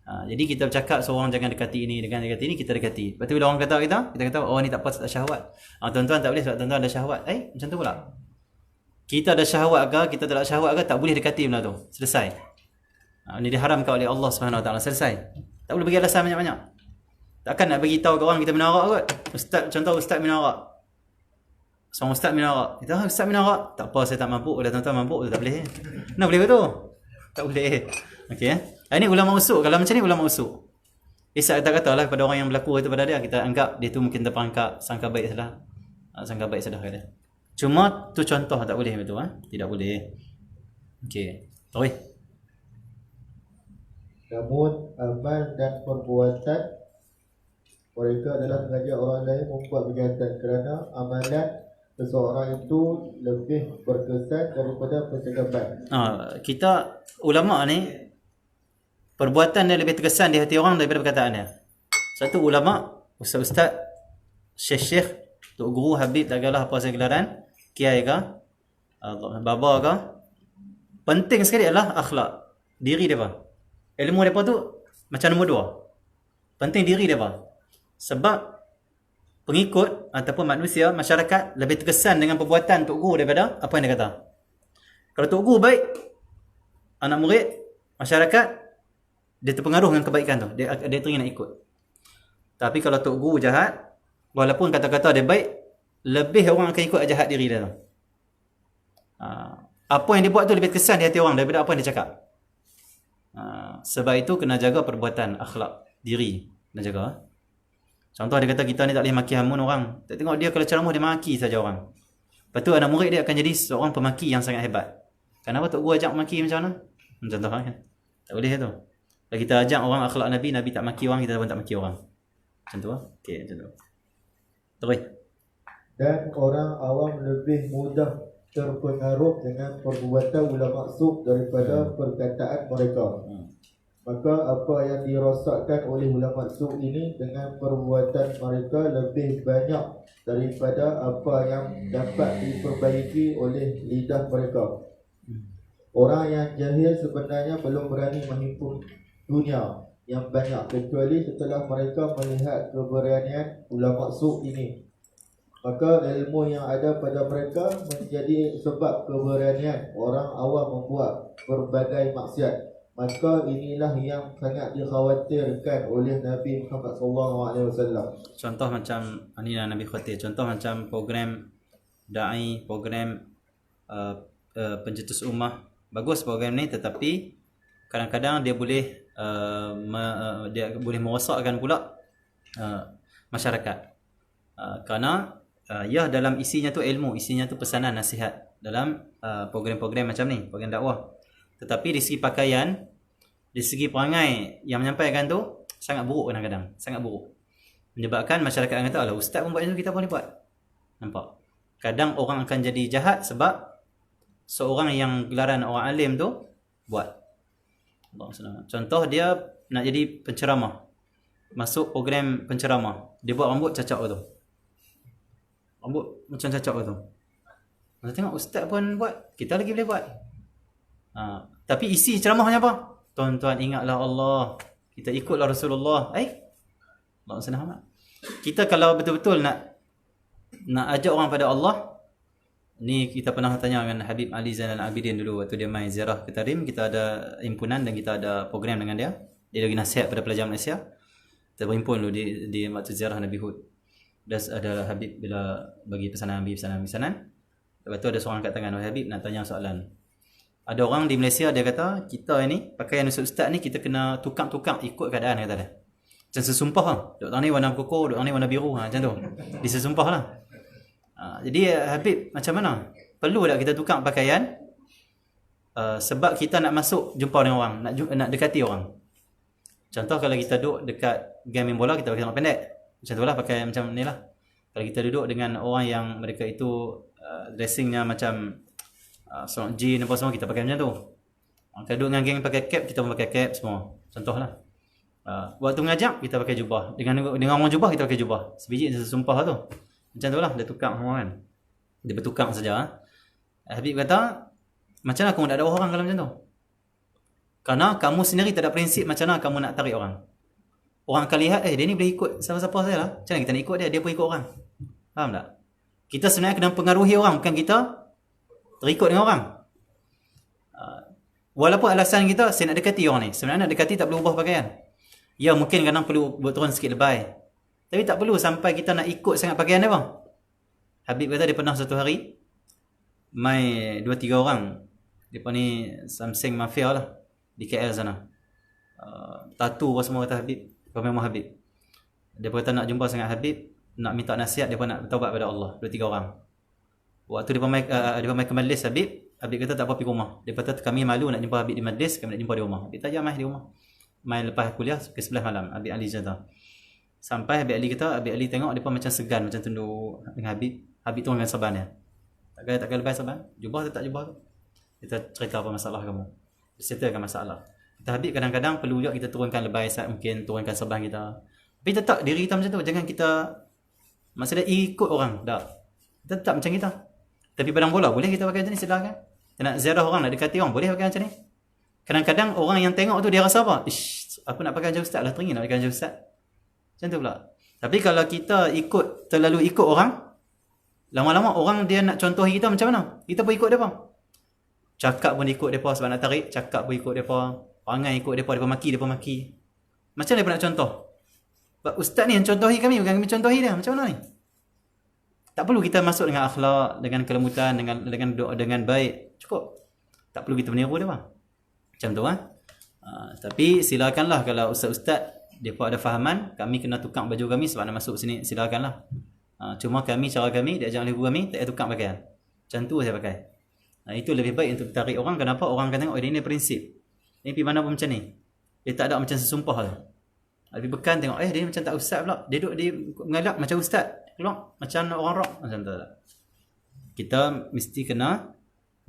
Jadi kita bercakap seorang jangan dekati ini, dengan dekati ini, kita dekati. Lepas tu bila orang kata kita kata ni tak apa, tak syahwat. Tuan-tuan tak boleh sebab tuan-tuan ada syahwat. Macam tu pula. Kita ada syahwat ke, kita tak ada syahwat ke, tak boleh dekati benda tu. Selesai. Ini diharamkan oleh Allah Subhanahu Wa Taala. Selesai. Tak boleh bagi alasan banyak-banyak. Takkan nak bagi tahu ke orang kita minarak kot. Ustaz minarak. Seorang ustaz minarak. Kita ustaz minarak. Tak apa, saya tak mampu. Kalau tuan-tuan mampu, tak boleh. Nak boleh ke tu? Tak boleh. Okey. Ini ulama usuk. Kalau macam ni ulama usuk. Kita katalah kepada orang yang berlaku itu pada dia, kita anggap dia tu mungkin terperangkap, sangka baik salah. Sangka baik salah kata. Cuma tu contoh, tak boleh betul Tidak boleh. Okey. Terus. Namun amal dan perbuatan mereka adalah mengajak orang lain membuat kejahatan, kerana amalan seseorang itu lebih berkesan daripada percakapan. Kita ulama ni perbuatan dia lebih terkesan di hati orang daripada perkataan dia. Satu ulama, ustaz-ustaz, syekh-syekh, tok guru, habib, tak kira apa segelaran, kiai ke, baba ke, penting sekali adalah akhlak diri depa. Ilmu depa tu macam nombor 2. Penting diri depa. Sebab pengikut ataupun manusia, masyarakat lebih terkesan dengan perbuatan tok guru daripada apa yang dia kata. Kalau tok guru baik, anak murid, masyarakat dia terpengaruh dengan kebaikan tu. Dia teringin nak ikut. Tapi kalau tok guru jahat, walaupun kata-kata dia baik, lebih orang akan ikut jahat diri dia tu. Apa yang dia buat tu lebih terkesan di hati orang daripada apa yang dia cakap. Sebab itu kena jaga perbuatan, akhlak diri, kena jaga. Contoh dia kata kita ni tak boleh maki hamun orang. Tak tengok dia kalau ceramah dia maki saja orang. Lepas tu anak murid dia akan jadi seorang pemaki yang sangat hebat. Kenapa tok guru ajak maki macam mana? Contoh kan. Tak boleh tu. Kalau kita ajak orang akhlak Nabi, Nabi tak maki orang, kita pun tak maki orang. Macam tu lah. Okey, macam tu. Terus. Dan orang awam lebih mudah terpengaruh dengan perbuatan ulama maksud daripada perkataan mereka. Maka apa yang dirosakkan oleh ulama maksud ini dengan perbuatan mereka lebih banyak daripada apa yang dapat diperbaiki oleh lidah mereka. Orang yang jahil sebenarnya belum berani menghimpun dunia yang banyak kecuali setelah mereka melihat keberanian ulama maksud ini. Maka ilmu yang ada pada mereka menjadi sebab keberanian orang awam membuat berbagai maksiat. Maka inilah yang sangat dikhawatirkan oleh Nabi Muhammad SAW. Contoh macam ini Nabi khawatir. Contoh macam program da'i, program pencetus ummah. Bagus program ni, tetapi kadang-kadang dia boleh dia boleh merosakkan pula masyarakat. Kerana ya dalam isinya tu ilmu, isinya tu pesanan, nasihat dalam program-program macam ni, program dakwah. Tetapi di segi pakaian, di segi perangai yang menyampaikan tu sangat buruk kadang-kadang, sangat buruk. Menyebabkan masyarakat akan kata, alah ustaz pun buat itu, kita boleh buat. Nampak? Kadang orang akan jadi jahat sebab seorang yang gelaran orang alim tu buat. Contoh dia nak jadi penceramah, masuk program penceramah, dia buat rambut cacak tu. Rambut macam cacak tu. Masa tengok ustaz pun buat, kita lagi boleh buat. Tapi isi ceramahnya apa? Tuan-tuan ingatlah Allah, kita ikutlah Rasulullah. Allah senang. Kita kalau betul-betul nak ajak orang pada Allah, ni kita pernah tanya dengan Habib Ali Zainal Abidin dulu waktu dia main ziarah ke Tarim. Kita ada himpunan dan kita ada program dengan dia. Dia lagi nasihat pada pelajar Malaysia. Kita berhimpun dulu di waktu ziarah Nabi Hud. Dan ada Habib bila bagi pesanan. Lepas tu ada seorang kat tangan, Habib nak tanya soalan. Ada orang di Malaysia dia kata, kita ni pakaian ustaz ni kita kena tukang-tukang ikut keadaan, kata dia. Macam sesumpah lah. Duk tang ni warna koko, duk tang ni warna biru, macam tu. Disesumpah lah. Jadi Habib macam mana? Perlu tak kita tukang pakaian? Sebab kita nak masuk jumpa dengan orang, nak dekati orang. Contoh kalau kita duduk dekat game main bola, kita pakai celana pendek. Macam tu lah, pakai macam ni lah. Kalau kita duduk dengan orang yang mereka itu dressingnya macam seorang jean apa semua, kita pakai macam tu. Kita duduk dengan geng pakai cap, kita pun pakai cap semua. Contoh lah. Waktu mengajak, kita pakai jubah. Dengan orang jubah, kita pakai jubah. Sebiji sesumpah tu. Macam tu lah, dia tukang semua kan. Dia bertukang saja. Habib kata, macam mana kamu nak dakwah orang kalau macam tu? Kerana kamu sendiri tak ada prinsip macam mana kamu nak tarik orang. Orang akan lihat, dia ni boleh ikut siapa-siapa saya lah. Macam mana kita nak ikut dia? Dia pun ikut orang. Faham tak? Kita sebenarnya kena pengaruhi orang, bukan kita terikut dengan orang. Walaupun alasan kita, saya nak dekati orang ni. Sebenarnya nak dekati tak perlu ubah pakaian. Ya mungkin kadang perlu buat turun sikit lebay. Tapi tak perlu sampai kita nak ikut sangat pakaian dia bang. Habib kata dia pernah satu hari mai 2-3 orang. Depa ni Samsung mafia lah di KL sana. Tattoo apa semua kata Habib. Memang Habib. Dia kata nak jumpa sangat Habib, nak minta nasihat, dia pun nak bertaubat pada Allah. 2-3 orang. Waktu dia mai ke majlis Habib kata tak apa pergi rumah. Dia kata kami malu nak jumpa Habib di majlis, kami nak jumpa di rumah. Habib tajam mai di rumah. main lepas kuliah ke 11 malam. Habib Ali cerita. Sampai Habib Ali kata, Habib Ali tengok depa macam segan, macam tunduk dengan Habib. Habib tu dengan saban dia. Takkan lepas saban? Jubah atau tak jubah tu? Kita cerita apa masalah kamu. Settlekan masalah. Kita Habib kadang-kadang perlu juga kita turunkan lebay saat mungkin, turunkan saban kita. Tapi tetap diri kita macam tu. Jangan kita maksudnya ikut orang. Tak. Kita tetap macam kita. Tapi padang bola boleh kita pakai macam ni, silakan. Kita nak ziarah orang, nak dekati orang, boleh pakai macam ni. Kadang-kadang orang yang tengok tu dia rasa apa? Ish, aku nak pakai macam ustaz lah, teringin nak pakai macam ustaz. Macam tu pula. Tapi kalau kita terlalu ikut orang, lama-lama orang dia nak contohi kita macam mana? Kita pun ikut depa. Cakap pun ikut depa sebab nak tarik, cakap pun ikut depa, perangai ikut depa, depa maki. Macam mana depa nak contoh? Sebab ustaz ni yang contohi kami, bukan kami contohi dia. Macam mana ni? Tak perlu kita masuk dengan akhlak, dengan kelembutan, dengan doa, dengan baik. Cukup. Tak perlu kita meniru dia. Macam tu tapi silakanlah kalau ustaz-ustaz depa ada fahaman, kami kena tukar baju kami sebab nak masuk sini, silakanlah. Cuma cara kami diajar oleh guru kami tak tukar pakaian. Macam tu saya pakai. Itu lebih baik untuk tarik orang. Kenapa? Orang akan tengok dia ni prinsip. Ni pergi mana pun macam ni. Dia tak ada macam sesumpah tu. Lebih bekan tengok dia macam tak ustaz pula. Dia duduk dia mengalak macam ustaz. Keluar macam orang rock macam tu. Kita mesti kena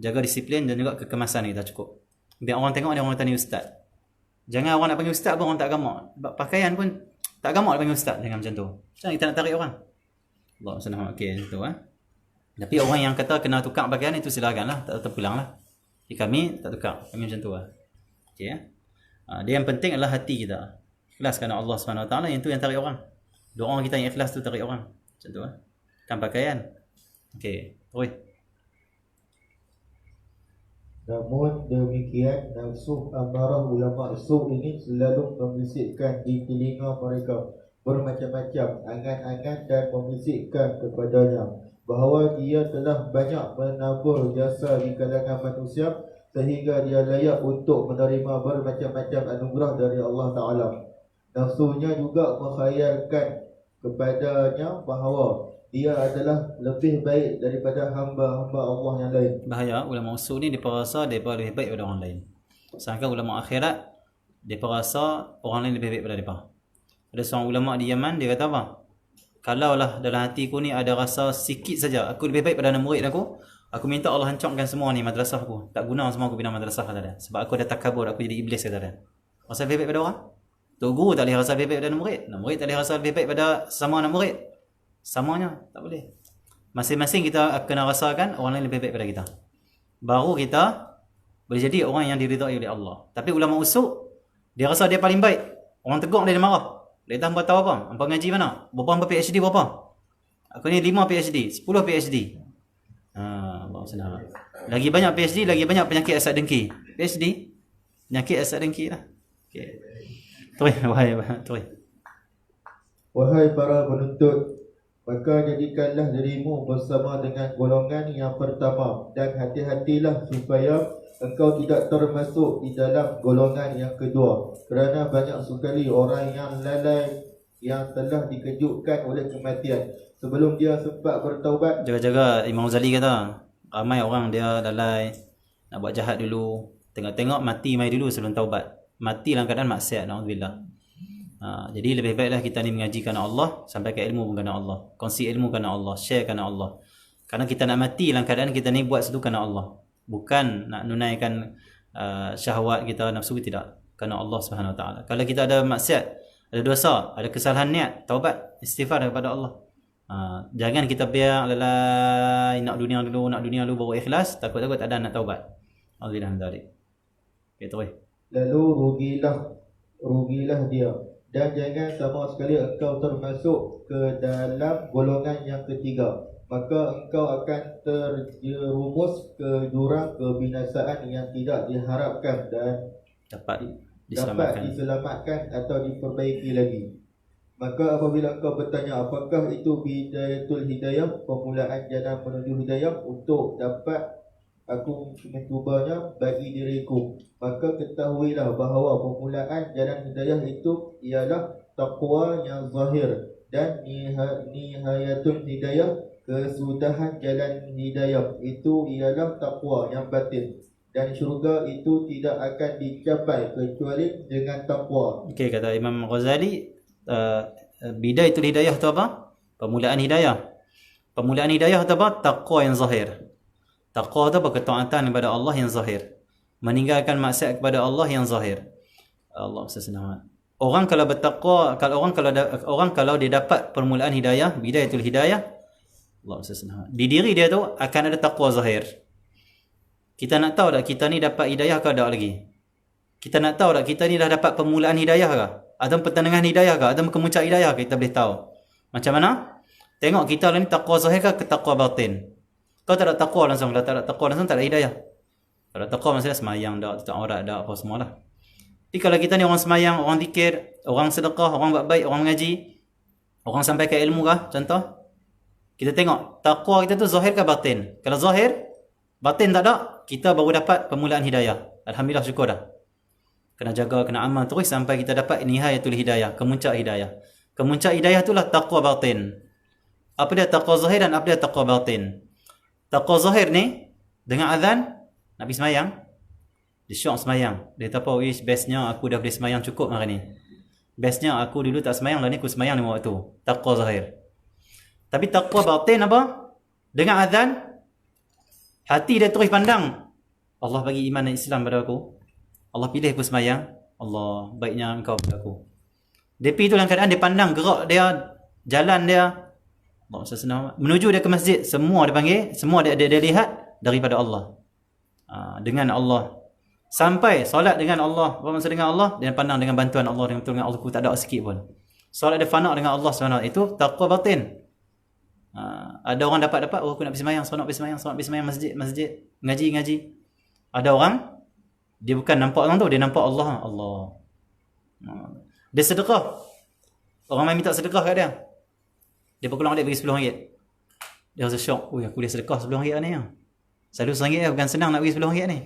jaga disiplin dan juga kekemasan kita cukup. Biar orang tengok dia orang kata ni ustaz. Jangan orang nak panggil ustaz pun orang tak gamak. Sebab pakaian pun tak gamak nak panggil ustaz. Jangan macam tu. Macam kita nak tarik orang. Allah senang. Okey tu Tapi orang yang kata kena tukar pakaian itu silakanlah, tak terpulanglah. Kami tak tukar. Kami macam tu Okey dia yang penting adalah hati kita. Ikhlas kerana Allah SWT, yang tu yang tarik orang. Doa kita yang ikhlas tu tarik orang. Macam tu kan pakaian. Okey, terus. Namun demikian, nafsu amarah ulama su ini selalu membisikkan di telinga mereka bermacam-macam angan-angan dan membisikkan kepadanya bahawa dia telah banyak menabur jasa di kalangan manusia sehingga dia layak untuk menerima bermacam-macam anugerah dari Allah Ta'ala. Nafsunya juga menghayalkan kepadanya bahawa dia adalah lebih baik daripada hamba-hamba Allah yang lain. Bahaya ulama usul ni mereka rasa mereka lebih baik daripada orang lain. Sedangkan ulama akhirat mereka rasa orang lain lebih baik daripada mereka. Ada seorang ulama di Yaman, dia kata apa? Kalaulah dalam hatiku ni ada rasa sikit saja aku lebih baik pada anak murid aku minta Allah hancurkan semua ni madrasah aku. Tak guna semua aku bina madrasah kata dia. Sebab aku ada takabur, aku jadi iblis kata dia. Rasa lebih baik pada orang? Tok guru tak boleh rasa lebih baik pada anak murid. Anak murid tak boleh rasa lebih baik pada sama anak murid. Samanya tak boleh. Masing-masing kita kena rasakan orang lain lebih baik pada kita. Baru kita boleh jadi orang yang diridai oleh Allah. Tapi ulama usul dia rasa dia paling baik. Orang tegur dia marah. Dia tahu tahu apa? Hampa ngaji mana? Berapa PhD berapa? Aku ni 5 PhD, 10 PhD. Allah senang. Lagi banyak PhD, lagi banyak penyakit asap dengki. PhD penyakit asap dengki lah. Okey. Wahai para penuntut, maka jadikanlah dirimu bersama dengan golongan yang pertama dan hati-hatilah supaya engkau tidak termasuk di dalam golongan yang kedua, kerana banyak sekali orang yang lalai yang telah dikejutkan oleh kematian sebelum dia sempat bertaubat. Jaga-jaga Imam Ghazali kata, ramai orang dia lalai nak buat jahat dulu, tengok-tengok mati mai dulu sebelum taubat. Mati dalam keadaan maksiat, naudzubillah. Jadi lebih baiklah kita ni mengaji kerana Allah, sampaikan ilmu pun kerana Allah, kongsi ilmu kerana Allah, share kerana Allah. Kerana kita nak mati dalam keadaan kita ni buat sesuatu kerana Allah, bukan nak nunaikan syahwat kita, nafsu kita, tidak, kerana Allah Subhanahu Wa Taala. Kalau kita ada maksiat, ada dosa, ada kesalahan niat, taubat, istighfar kepada Allah. Jangan kita biar lalai nak dunia dulu baru ikhlas, takut-takut tak ada nak taubat. Alhamdulillah dari. Terus. Lalu rugilah dia, dan jangan sama sekali engkau termasuk ke dalam golongan yang ketiga, maka engkau akan terjerumus ke jurang kebinasaan yang tidak diharapkan dan dapat diselamatkan atau diperbaiki lagi. Maka apabila engkau bertanya apakah itu bidayatul hidayah, permulaan jalan menuju hidayah, untuk dapat aku mencubanya bagi diriku, maka ketahuilah bahawa permulaan jalan hidayah itu ialah taqwa yang zahir, dan nihayatul hidayah, kesudahan jalan hidayah itu ialah taqwa yang batin. dan syurga itu tidak akan dicapai kecuali dengan takwa. Okey, kata Imam Ghazali, Bidayatul Hidayah tu apa? Permulaan hidayah. Permulaan hidayah tu apa? Taqwa yang zahir. Taqwa tu apa? Ketaatan kepada Allah yang zahir. Meninggalkan maksiat kepada Allah yang zahir. Allah SWT. Orang kalau bertakwa, orang kalau dia dapat permulaan hidayah, bidayatul hidayah, Allah SWT, di diri dia tu akan ada takwa zahir. Kita nak tahu tak kita ni dapat hidayah ke tak lagi? Kita nak tahu tak kita ni dah dapat permulaan hidayah ke? Atau pertengahan hidayah ke? Atau kemuncak hidayah ke? Kita boleh tahu. Macam mana? Tengok kita ni takwa zahir ke takwa batin. Kau tak ada takwa langsung. Kalau tak ada takwa langsung, tak ada hidayah. Kalau takwa maksudnya semayang tak, tutup aurat tak, apa semua lah. Jadi kalau kita ni orang semayang, orang zikir, orang sedekah, orang buat baik, orang mengaji, orang sampaikan ilmu kah? Contoh, kita tengok takwa kita tu zahir ke batin. Kalau zahir, batin tak ada, kita baru dapat permulaan hidayah. Alhamdulillah, syukur dah. Kena jaga, kena amal terus sampai kita dapat nihayatul hidayah, kemuncak hidayah. Kemuncak hidayah itulah takwa batin. Apa dia takwa zahir dan apa dia takwa batin? Takwa zahir ni, dengan azan, nak pergi semayang, dia syok semayang. Dia kata apa, bestnya aku dah boleh semayang cukup hari ni. Bestnya aku dulu tak semayang, lah ni aku semayang 5 waktu. Takwa zahir. Tapi takwa batin apa? Dengan azan, hati dia terus pandang, Allah bagi iman dan Islam pada aku. Allah pilih aku semayang. Allah, baiknya engkau pada aku. Dia pergi tu dalam keadaan dia pandang gerak dia, jalan dia, Allah SWT, menuju dia ke masjid. Semua dia panggil, semua dia lihat daripada Allah. Dengan Allah. Sampai solat dengan Allah, bermasa dengan Allah, dia pandang dengan bantuan Allah, dengan pertolongan Allah, aku tak ada sikit pun. Solat dia fana dengan Allah SWT. Itu taqwa batin. Ada orang dapat, oh aku nak pergi semayang, seronok pergi semayang masjid, ngaji. Ada orang, dia bukan nampak orang tu, dia nampak Allah. Dia sedekah. Orang main minta sedekah kat dia. Dia pulang balik bagi RM10. Dia rasa syok. Aku boleh sedekah RM10 ni. Selalu RM1 bukan senang nak bagi RM10 ni.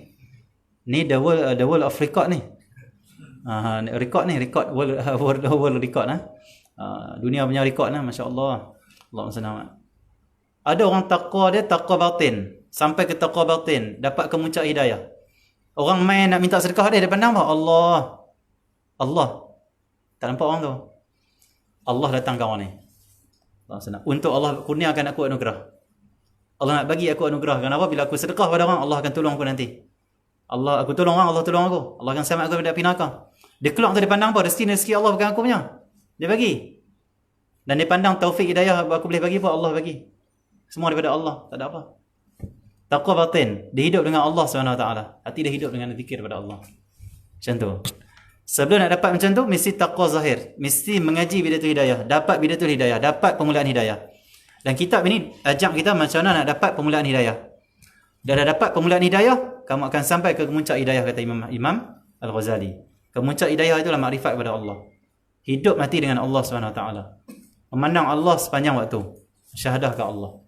Ni the world of record ni. World record lah. Dunia punya record lah, masya-Allah. Allah SWT. Ada orang takwa dia takwa batin. Sampai ke takwa batin, dapat kemuncak hidayah. Orang main nak minta sedekah dia pandang apa? Allah. Tak nampak orang tu. Allah datang ke orang ni. Allah SWT. Untuk Allah kurniakan aku anugerah. Allah nak bagi aku anugerah. Kenapa? Bila aku sedekah pada orang, Allah akan tolong aku nanti. Aku tolong orang, Allah tolong aku. Allah akan selamat aku daripada api neraka. Dia keluar tu, dia pandang apa? Rezeki Allah bukan aku punya. Dia bagi. Dan dia pandang taufik hidayah aku boleh bagi apa? Allah bagi. Semua daripada Allah. Tak ada apa. Taqwa batin. Dia hidup dengan Allah SWT. Hati dia hidup dengan zikir pada Allah. Macam tu. Sebelum nak dapat macam tu, mesti taqwa zahir. Mesti mengaji bidatul hidayah. Dapat bidatul hidayah. Dapat permulaan hidayah. Dan kitab ini ajak kita macam mana nak dapat permulaan hidayah. Dah dapat permulaan hidayah, kamu akan sampai ke kemuncak hidayah, kata Imam Al-Ghazali. Kemuncak hidayah itulah makrifat kepada Allah. Hidup mati dengan Allah SWT. Memandang Allah sepanjang waktu. Syahadah ke Allah.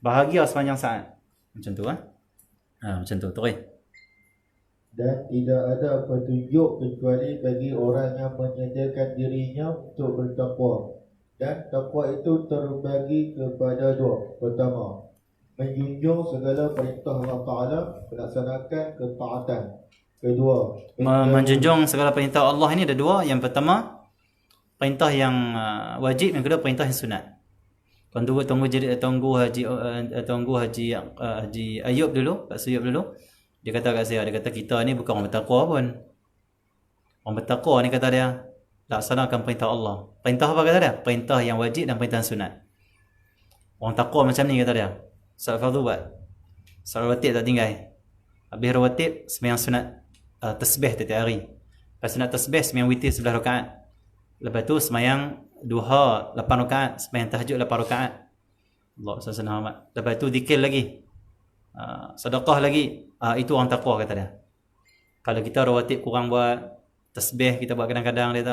Bahagia sepanjang saat. Macam tu macam tu. Terus. Dan tidak ada petunjuk kecuali bagi orang yang menyediakan dirinya untuk bertakwa. Dan takwa itu terbagi kepada dua. Pertama, menjunjung segala perintah Allah Ta'ala, melaksanakan ketaatan. Kedua, menjunjung segala perintah Allah ini ada dua. Yang pertama, perintah yang wajib. Yang kedua, perintah yang sunat. Tunggu Haji Ayub dulu, Pak Suyub dulu. Dia kata kat saya, dia kata kita ni bukan orang bertakwa pun. Orang bertakwa ni kata dia, laksanakan perintah Allah. Perintah apa kata dia? Perintah yang wajib dan perintah yang sunat. Orang takwa macam ni kata dia. Salat fardu buat. Salat rawatib tak tinggal. Habis rawatib, sembahyang sunat tasbih setiap hari. Lepas sunat tasbih, sembahyang witir 11 rakaat. Lepas tu sembahyang duha 8 rakaat, sembahyang tahajud 8 rakaat. Allah SWT. Lepas tu zikir lagi. Sedekah lagi. Itu orang takwa kata dia. Kalau kita rawatib kurang buat, tasbih kita buat kadang-kadang, dia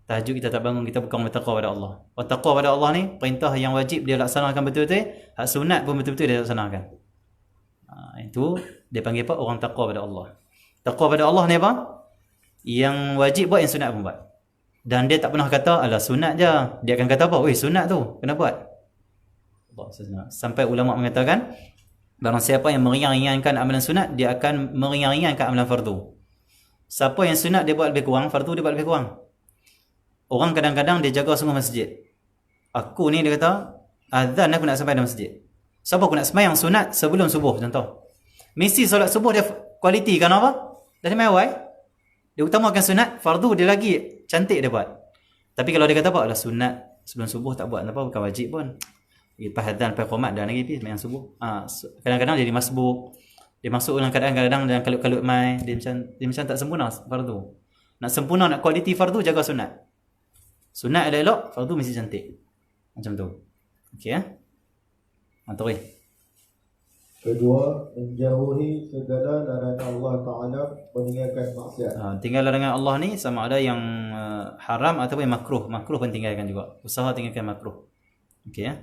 tahajud kita tak bangun, kita bukan bertakwa pada Allah. Orang takwa pada Allah ni, perintah yang wajib dia laksanakan betul-betul, hak sunat pun betul-betul dia laksanakan. Itu dia panggil apa? Orang takwa pada Allah. Takwa pada Allah ni apa? Yang wajib buat, yang sunat pun buat. Dan dia tak pernah kata, alah sunat je. Dia akan kata apa? Sunat tu, kena buat. Sampai ulama mengatakan, Barang siapa yang meringan-ringankan amalan sunat, dia akan meringan-ringankan amalan fardu. Siapa yang sunat dia buat lebih kurang, fardu dia buat lebih kurang. Orang kadang-kadang dia jaga sungguh masjid. Aku ni dia kata, azan aku nak sampai dalam masjid. Siapa aku nak sembahyang sunat sebelum subuh contoh. Mesti solat subuh dia kualiti kan apa? Dah semai awal. Dia utamakan sunat, fardu dia lagi cantik dia buat. Tapi kalau dia kata apa? Lah sunat sebelum subuh tak buat apa, bukan wajib pun. Lepas azan, lepas qomat dah lagi pergi sembahyang subuh. Kadang-kadang jadi masbuk. Dia masuk dalam kadang-kadang dalam kalut-kalut mai, dia macam tak sempurna fardu. Nak sempurna, nak kualiti fardu, jaga sunat. Sunat elok, fardu mesti cantik. Macam tu. Okey ya. Mantap. Kedua, menjauhi segala larangan Allah Ta'ala, meninggalkan maksiat. Tinggal larangan Allah ni sama ada yang haram ataupun yang makruh. Makruh pun tinggalkan juga. Usaha tinggalkan makruh. Okey ya.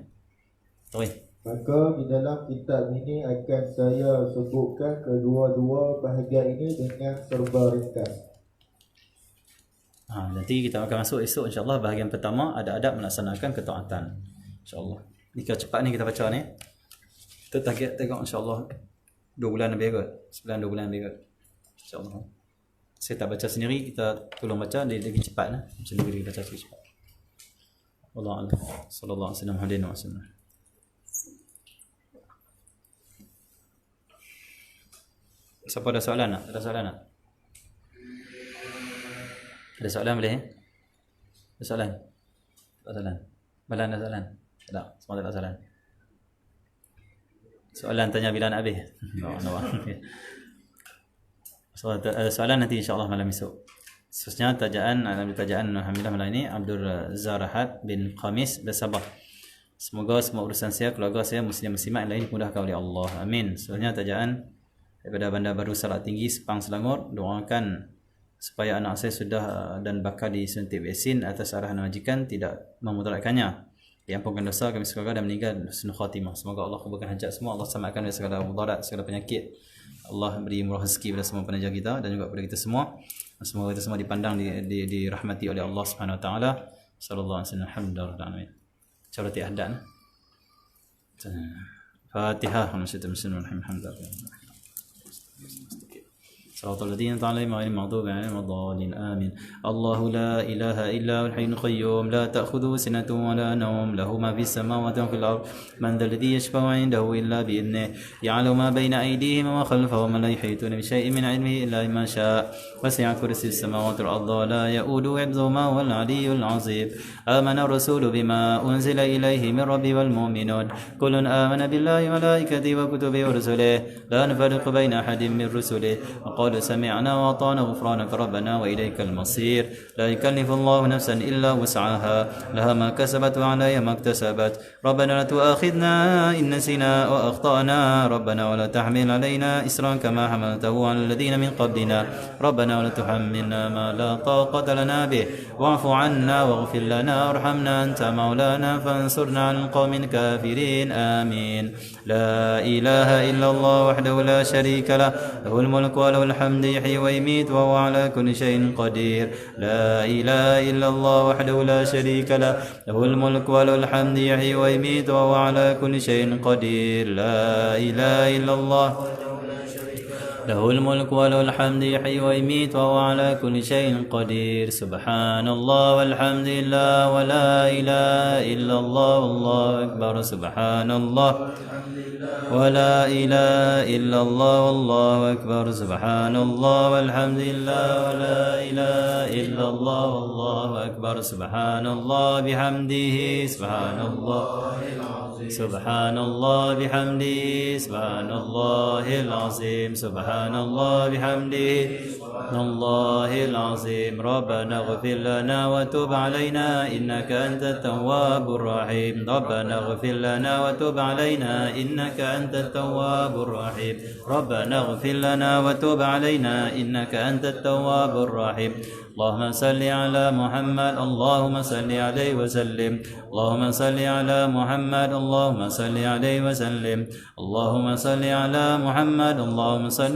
Baik. Maka di dalam kitab ini akan saya sebutkan kedua-dua bahagian ini dengan serba ringkas. Nanti kita akan masuk esok insyaAllah bahagian pertama, ada adab melaksanakan ketaatan. InsyaAllah. Jika cepat ni kita baca ni, kita target tengok insyaAllah 2 bulan lebih kot. 2 bulan lebih kot. InsyaAllah. Saya tak baca sendiri, kita tolong baca, dia lagi cepat lah. Macam ni kita baca lagi cepat. Wallahu a'lam. Sallallahu alaihi wasallam. Siapa ada soalan tak? Ada soalan tak? Ada soalan boleh? Ada soalan? Tak soalan? Malah ada soalan? Tak, semua tak ada soalan. Soalan tanya bila nak habis? Soalan nanti insyaAllah malam esok. Khususnya tajaan Alhamdulillah malam ini Abdul Zarahat bin Khamis bersabah. Semoga semua urusan saya, keluarga saya, muslim-muslimat yang lain dimudahkan oleh Allah. Amin. Sebenarnya tajaan daripada Bandar Baru Salak Tinggi, Sepang, Selangor, doakan supaya anak saya sudah dan bakal disuntik vaksin atas arahan majikan, tidak memudaratkannya, diampunkan dosa kami sekeluarga dan meninggal husnul khatimah. Semoga Allah kabulkan hajat semua, Allah selamatkan dari segala mudarat, segala penyakit. Allah beri murah rezeki pada semua penaja kita dan juga kepada kita semua. Semoga kita semua dipandang dirahmati oleh Allah Subhanahu wa taala. Sallallahu alaihi wasallam. Alhamdulillah. Cara tiadan. Fatihah. Alhamdulillah. صراط الذين أنعمت عليهم غير المغضوب عليهم ولا الضالين آمين. الله لا إله إلا هو الحي القيوم لا تأخذه سنة ولا نوم له ما في السماوات وفي الأرض من ذا الذي يشفع عنده إلا بإذنه يعلم ما بين أيديهم وما خلفهم ولا يحيطون بشيء من علمه إلا بما شاء وسع كرسي السماوات والأرض لا يؤوده حفظهما وهو العلي العظيم. آمن الرسول بما أنزل إليه من ربه والمؤمنون كل آمن بالله وملائكته وكتبه ورسله لا نفرق بين أحد من رسله وقال سمعنا وأطعنا غفرانك ربنا وإليك المصير. لا يكلف الله نفسا إلا وسعها لها ما كسبت وعليها ما اكتسبت. ربنا لا تؤاخذنا إن نسينا وأخطأنا ربنا ولا تحمل علينا إسرا كما حملته على الذين من قبلنا ربنا ولا تحملنا ما لا طاقة لنا به واعف عنا واغفر لنا وارحمنا أنت مولانا فانصرنا على القوم الكافرين آمين. لا إله إلا الله وحده لا شريك له له الملك وله الحمد يحيي ويميت وهو على كل شيء قدير. لا إله إلا الله وحده لا شريك له له الملك وله الحمد يحيي ويميت وهو على كل شيء قدير. لا إله إلا الله له الملك وله الحمد يحيي ويميت وهو على كل شيء قدير. سبحان الله والحمد لله ولا إله إلا الله والله أكبر. سبحان الله ولا إله إلا الله والله أكبر. سبحان الله والحمد لله ولا إله إلا الله والله أكبر. سبحان الله بحمده سبحان الله سبحان الله بحمده سبحان الله العظيم سبحان الله بحمده سبحان الله العظيم. ربنا اغفر لنا وتب علينا إنك أنت التواب الرحيم. ربنا اغفر لنا وتب علينا إنك أنت التواب الرحيم. ربنا اغفر لنا وتب علينا إنك أنت التواب الرحيم. اللهم صل على محمد اللهم صل عليه وسلم. اللهم صل على محمد اللهم صل عليه وسلم. اللهم صل على محمد اللهم صل